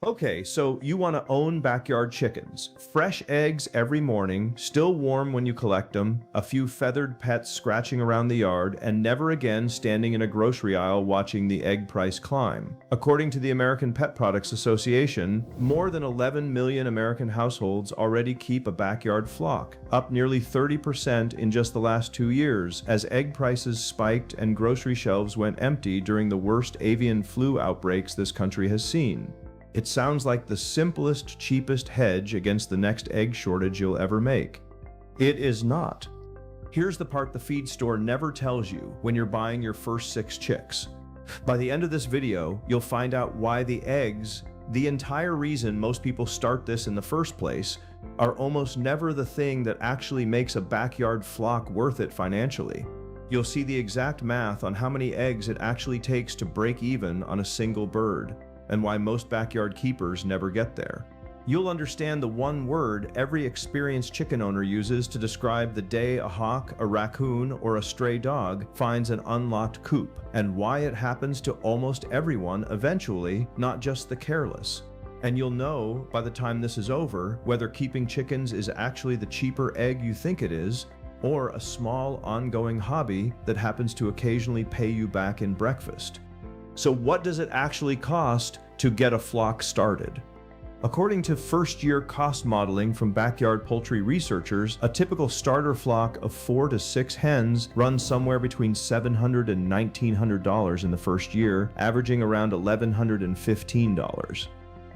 Okay, so you want to own backyard chickens. Fresh eggs every morning, still warm when you collect them, a few feathered pets scratching around the yard, and never again standing in a grocery aisle watching the egg price climb. According to the American Pet Products Association, more than 11 million American households already keep a backyard flock, up nearly 30% in just the last 2 years, as egg prices spiked and grocery shelves went empty during the worst avian flu outbreaks this country has seen. It sounds like the simplest, cheapest hedge against the next egg shortage you'll ever make. It is not. Here's the part the feed store never tells you when you're buying your first 6 chicks. By the end of this video, you'll find out why the eggs, the entire reason most people start this in the first place, are almost never the thing that actually makes a backyard flock worth it financially. You'll see the exact math on how many eggs it actually takes to break even on a single bird, and why most backyard keepers never get there. You'll understand the one word every experienced chicken owner uses to describe the day a hawk, a raccoon, or a stray dog finds an unlocked coop, and why it happens to almost everyone eventually, not just the careless. And you'll know, by the time this is over, whether keeping chickens is actually the cheaper egg you think it is, or a small, ongoing hobby that happens to occasionally pay you back in breakfast. So what does it actually cost to get a flock started? According to first-year cost modeling from backyard poultry researchers, a typical starter flock of 4 to 6 hens runs somewhere between $700 and $1,900 in the first year, averaging around $1,115.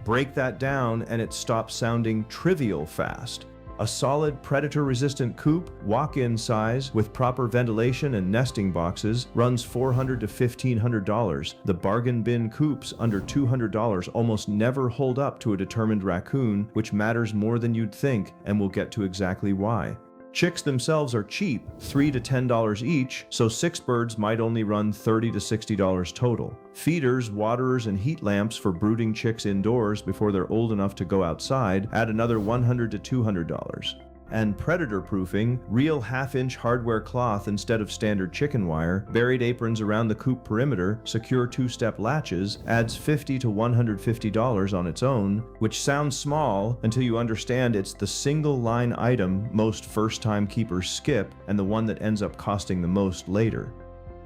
Break that down and it stops sounding trivial fast. A solid predator-resistant coop, walk-in size, with proper ventilation and nesting boxes, runs $400 to $1,500. The bargain bin coops under $200 almost never hold up to a determined raccoon, which matters more than you'd think, and we'll get to exactly why. Chicks themselves are cheap, $3 to $10 each, so 6 birds might only run $30 to $60 total. Feeders, waterers, and heat lamps for brooding chicks indoors before they're old enough to go outside add another $100 to $200. And predator-proofing, real half-inch hardware cloth instead of standard chicken wire, buried aprons around the coop perimeter, secure 2-step latches, adds $50 to $150 on its own, which sounds small until you understand it's the single-line item most first-time keepers skip and the one that ends up costing the most later.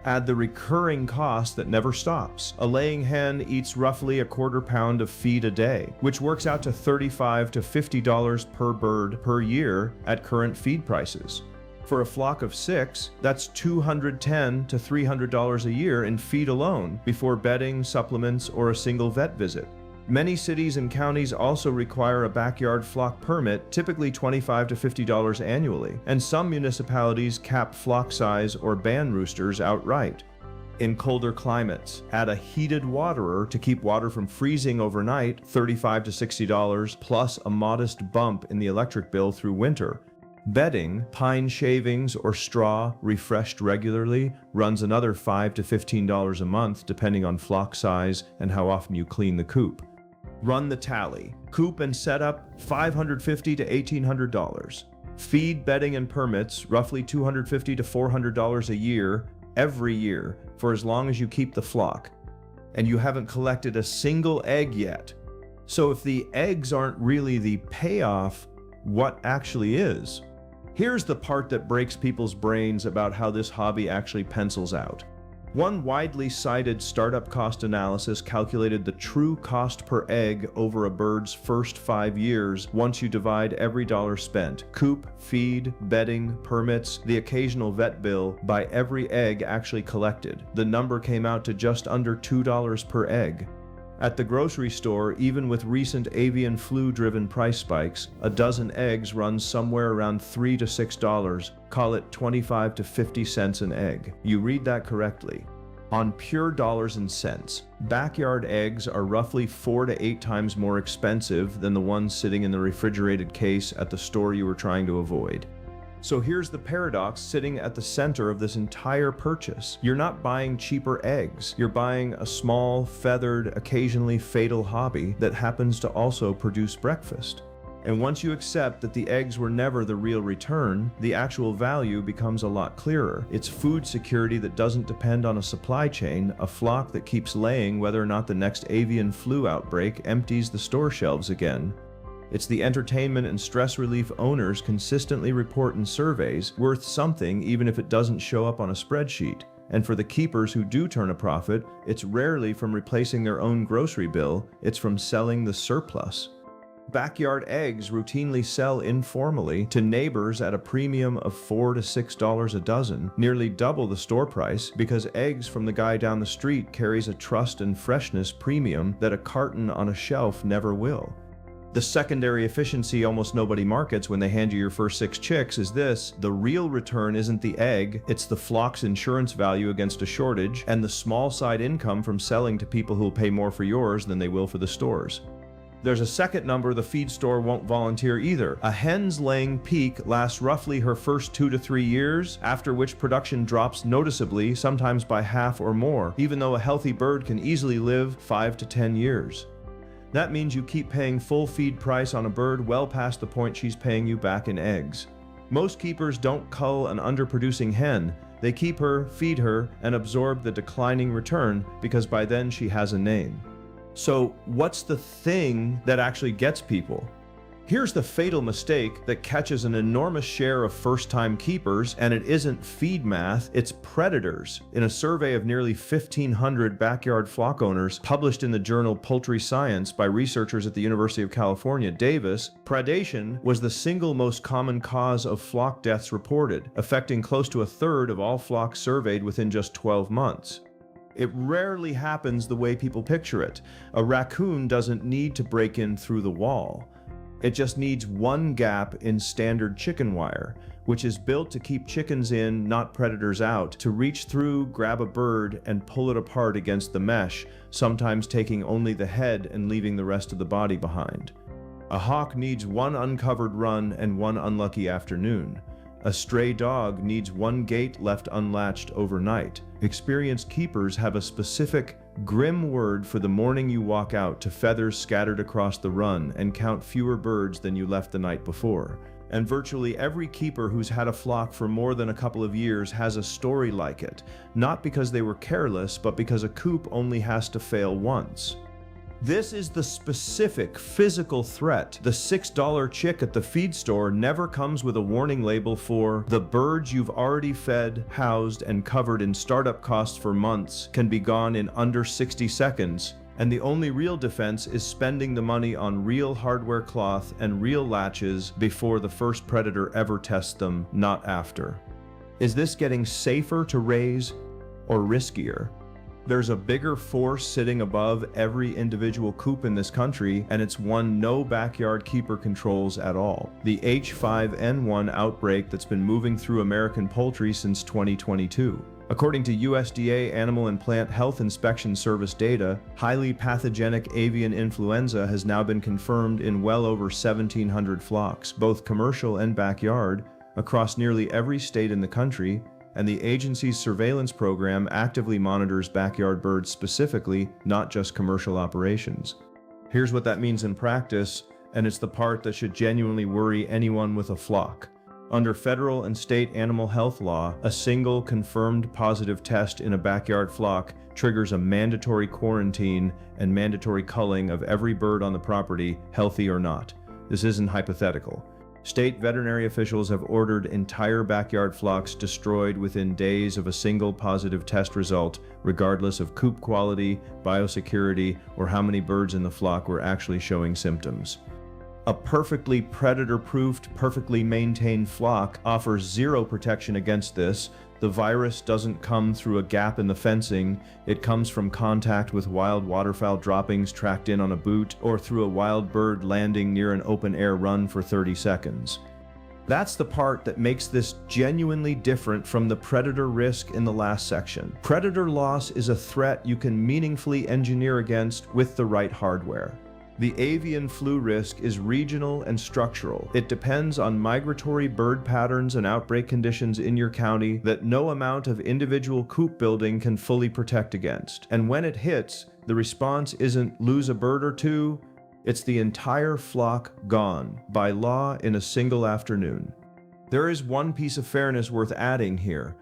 Add the recurring cost that never stops. A laying hen eats roughly a quarter pound of feed a day, which works out to $35 to $50 per bird per year at current feed prices. For a flock of 6, that's $210 to $300 a year in feed alone, before bedding, supplements, or a single vet visit. Many cities and counties also require a backyard flock permit, typically $25 to $50 annually, and some municipalities cap flock size or ban roosters outright. In colder climates, add a heated waterer to keep water from freezing overnight, $35 to $60, plus a modest bump in the electric bill through winter. Bedding, pine shavings, or straw refreshed regularly runs another $5 to $15 a month depending on flock size and how often you clean the coop. Run the tally. Coop and setup, $550 to $1,800. Feed, bedding, and permits, roughly $250 to $400 a year, every year, for as long as you keep the flock. And you haven't collected a single egg yet. So if the eggs aren't really the payoff, what actually is? Here's the part that breaks people's brains about how this hobby actually pencils out. One widely cited startup cost analysis calculated the true cost per egg over a bird's first 5 years once you divide every dollar spent, coop, feed, bedding, permits, the occasional vet bill, by every egg actually collected. The number came out to just under $2 per egg. At the grocery store, even with recent avian flu-driven price spikes, a dozen eggs runs somewhere around $3 to $6, call it 25 to 50 cents an egg. You read that correctly. On pure dollars and cents, backyard eggs are roughly 4 to 8 times more expensive than the ones sitting in the refrigerated case at the store you were trying to avoid. So here's the paradox sitting at the center of this entire purchase. You're not buying cheaper eggs. You're buying a small, feathered, occasionally fatal hobby that happens to also produce breakfast. And once you accept that the eggs were never the real return, the actual value becomes a lot clearer. It's food security that doesn't depend on a supply chain, a flock that keeps laying whether or not the next avian flu outbreak empties the store shelves again. It's the entertainment and stress relief owners consistently report in surveys worth something even if it doesn't show up on a spreadsheet. And for the keepers who do turn a profit, it's rarely from replacing their own grocery bill, it's from selling the surplus. Backyard eggs routinely sell informally to neighbors at a premium of $4 to $6 a dozen, nearly double the store price, because eggs from the guy down the street carries a trust and freshness premium that a carton on a shelf never will. The secondary efficiency almost nobody markets when they hand you your first 6 chicks is this: the real return isn't the egg, it's the flock's insurance value against a shortage and the small side income from selling to people who will pay more for yours than they will for the stores. There's a second number the feed store won't volunteer either. A hen's laying peak lasts roughly her first 2 to 3 years, after which production drops noticeably, sometimes by half or more, even though a healthy bird can easily live 5 to 10 years. That means you keep paying full feed price on a bird well past the point she's paying you back in eggs. Most keepers don't cull an underproducing hen. They keep her, feed her, and absorb the declining return because by then she has a name. So what's the thing that actually gets people? Here's the fatal mistake that catches an enormous share of first-time keepers, and it isn't feed math, it's predators. In a survey of nearly 1,500 backyard flock owners published in the journal Poultry Science by researchers at the University of California, Davis, predation was the single most common cause of flock deaths reported, affecting close to a third of all flocks surveyed within just 12 months. It rarely happens the way people picture it. A raccoon doesn't need to break in through the wall. It just needs one gap in standard chicken wire, which is built to keep chickens in, not predators out, to reach through, grab a bird, and pull it apart against the mesh, sometimes taking only the head and leaving the rest of the body behind. A hawk needs one uncovered run and one unlucky afternoon. A stray dog needs one gate left unlatched overnight. Experienced keepers have a specific, grim word for the morning you walk out to feathers scattered across the run and count fewer birds than you left the night before. And virtually every keeper who's had a flock for more than a couple of years has a story like it, not because they were careless, but because a coop only has to fail once. This is the specific physical threat. The $6 chick at the feed store never comes with a warning label for the birds you've already fed, housed, and covered in startup costs for months can be gone in under 60 seconds. And the only real defense is spending the money on real hardware cloth and real latches before the first predator ever tests them, not after. Is this getting safer to raise or riskier? There's a bigger force sitting above every individual coop in this country, and it's one no backyard keeper controls at all. The H5N1 outbreak that's been moving through American poultry since 2022. According to USDA Animal and Plant Health Inspection Service data, highly pathogenic avian influenza has now been confirmed in well over 1,700 flocks, both commercial and backyard, across nearly every state in the country, and the agency's surveillance program actively monitors backyard birds specifically, not just commercial operations. Here's what that means in practice, and it's the part that should genuinely worry anyone with a flock. Under federal and state animal health law, a single confirmed positive test in a backyard flock triggers a mandatory quarantine and mandatory culling of every bird on the property, healthy or not. This isn't hypothetical. State veterinary officials have ordered entire backyard flocks destroyed within days of a single positive test result, regardless of coop quality, biosecurity, or how many birds in the flock were actually showing symptoms. A perfectly predator-proofed, perfectly maintained flock offers zero protection against this. The virus doesn't come through a gap in the fencing, it comes from contact with wild waterfowl droppings tracked in on a boot, or through a wild bird landing near an open-air run for 30 seconds. That's the part that makes this genuinely different from the predator risk in the last section. Predator loss is a threat you can meaningfully engineer against with the right hardware. The avian flu risk is regional and structural. It depends on migratory bird patterns and outbreak conditions in your county that no amount of individual coop building can fully protect against. And when it hits, the response isn't lose a bird or two, It's the entire flock gone, by law, in a single afternoon. There is one piece of fairness worth adding here.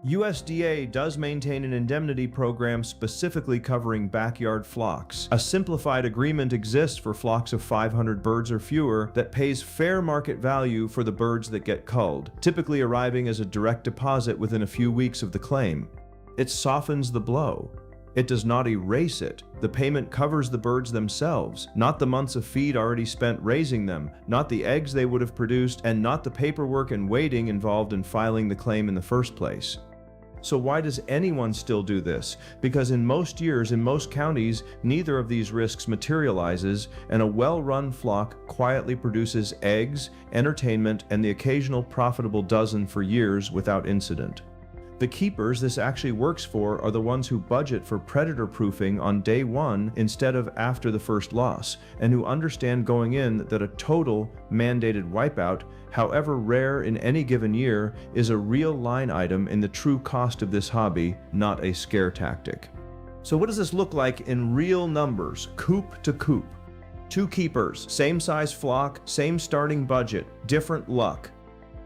USDA does maintain an indemnity program specifically covering backyard flocks. A simplified agreement exists for flocks of 500 birds or fewer that pays fair market value for the birds that get culled, typically arriving as a direct deposit within a few weeks of the claim. It softens the blow. It does not erase it. The payment covers the birds themselves, not the months of feed already spent raising them, not the eggs they would have produced, and not the paperwork and waiting involved in filing the claim in the first place. So why does anyone still do this? Because in most years, in most counties, neither of these risks materializes, and a well-run flock quietly produces eggs, entertainment, and the occasional profitable dozen for years without incident. The keepers this actually works for are the ones who budget for predator proofing on day one instead of after the first loss, and who understand going in that a total mandated wipeout, however rare in any given year, is a real line item in the true cost of this hobby, not a scare tactic. So what does this look like in real numbers, coop to coop? 2 keepers, same size flock, same starting budget, different luck.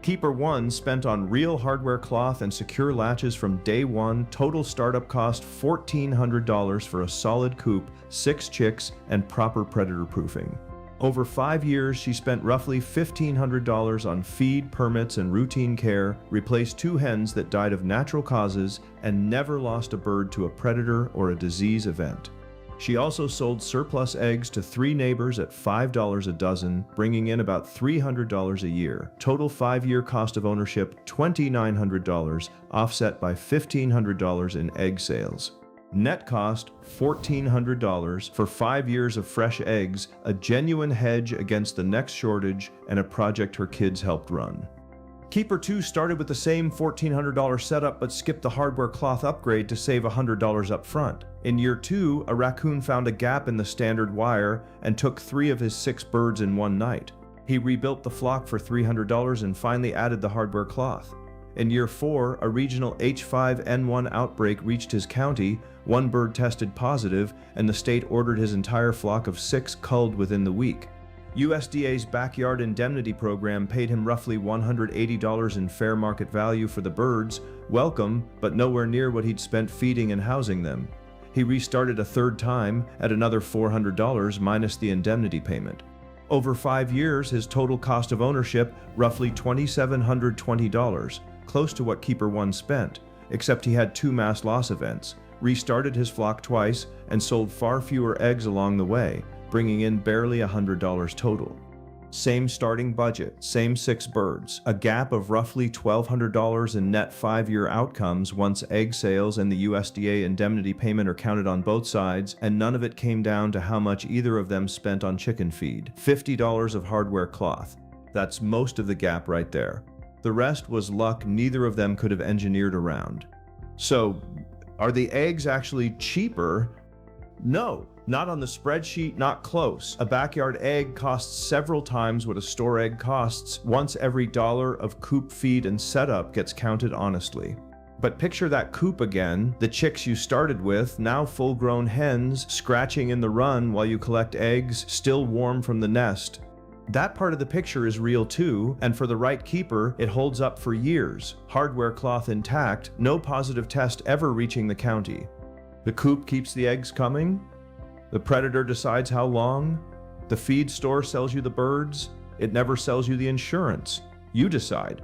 Keeper 1 spent on real hardware cloth and secure latches from day one. Total startup cost $1,400 for a solid coop, 6 chicks, and proper predator proofing. Over 5 years, she spent roughly $1,500 on feed, permits, and routine care, replaced 2 hens that died of natural causes, and never lost a bird to a predator or a disease event. She also sold surplus eggs to 3 neighbors at $5 a dozen, bringing in about $300 a year. Total 5-year cost of ownership, $2,900, offset by $1,500 in egg sales. Net cost, $1,400 for 5 years of fresh eggs, a genuine hedge against the next shortage, and a project her kids helped run. Keeper 2 started with the same $1,400 setup but skipped the hardware cloth upgrade to save $100 up front. In year 2, a raccoon found a gap in the standard wire and took 3 of his 6 birds in one night. He rebuilt the flock for $300 and finally added the hardware cloth. In year 4, a regional H5N1 outbreak reached his county, 1 bird tested positive, and the state ordered his entire flock of 6 culled within the week. USDA's backyard indemnity program paid him roughly $180 in fair market value for the birds, welcome, but nowhere near what he'd spent feeding and housing them. He restarted a 3rd time at another $400 minus the indemnity payment. Over 5 years, his total cost of ownership, roughly $2,720, close to what Keeper 1 spent, except he had 2 mass loss events, restarted his flock twice, and sold far fewer eggs along the way, bringing in barely $100 total. Same starting budget, same 6 birds, a gap of roughly $1,200 in net 5-year outcomes once egg sales and the USDA indemnity payment are counted on both sides, and none of it came down to how much either of them spent on chicken feed. $50 of hardware cloth. That's most of the gap right there. The rest was luck neither of them could have engineered around. So, are the eggs actually cheaper? No. Not on the spreadsheet, not close. A backyard egg costs several times what a store egg costs once every dollar of coop feed and setup gets counted honestly. But picture that coop again, the chicks you started with, now full-grown hens, scratching in the run while you collect eggs, still warm from the nest. That part of the picture is real too, and for the right keeper, it holds up for years. Hardware cloth intact, no positive test ever reaching the county. The coop keeps the eggs coming. The predator decides how long. The feed store sells you the birds. It never sells you the insurance. You decide.